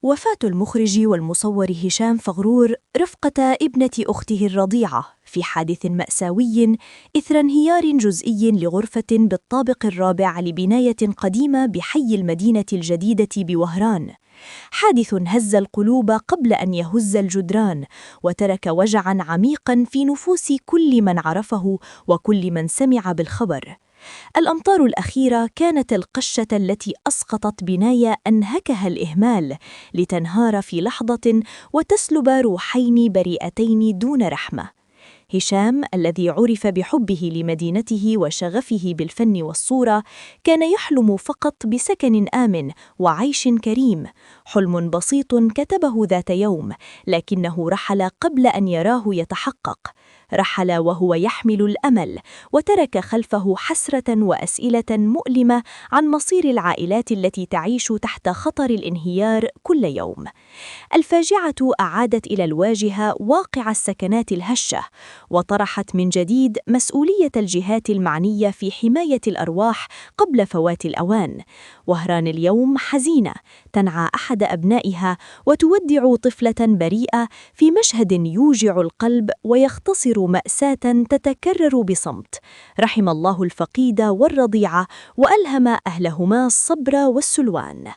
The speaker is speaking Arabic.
وفاة المخرج والمصور هشام فغرور رفقة ابنة أخته الرضيعة في حادث مأساوي إثر انهيار جزئي لغرفة بالطابق الرابع لبناية قديمة بحي المدينة الجديدة بوهران. حادث هز القلوب قبل أن يهز الجدران، وترك وجعاً عميقاً في نفوس كل من عرفه وكل من سمع بالخبر. الأمطار الأخيرة كانت القشة التي أسقطت بناية أنهكها الإهمال لتنهار في لحظة وتسلب روحين بريئتين دون رحمة. هشام الذي عرف بحبه لمدينته وشغفه بالفن والصورة كان يحلم فقط بسكن آمن وعيش كريم، حلم بسيط كتبه ذات يوم، لكنه رحل قبل أن يراه يتحقق. رحل وهو يحمل الأمل، وترك خلفه حسرة وأسئلة مؤلمة عن مصير العائلات التي تعيش تحت خطر الانهيار كل يوم. الفاجعة أعادت إلى الواجهة واقع السكنات الهشة، وطرحت من جديد مسؤولية الجهات المعنية في حماية الأرواح قبل فوات الأوان. وهران اليوم حزينة، تنعى أحد أبنائها وتودع طفلة بريئة في مشهد يوجع القلب ويختصر مأساة تتكرر بصمت. رحم الله الفقيد والرضيعة، وألهم أهلهما الصبر والسلوان.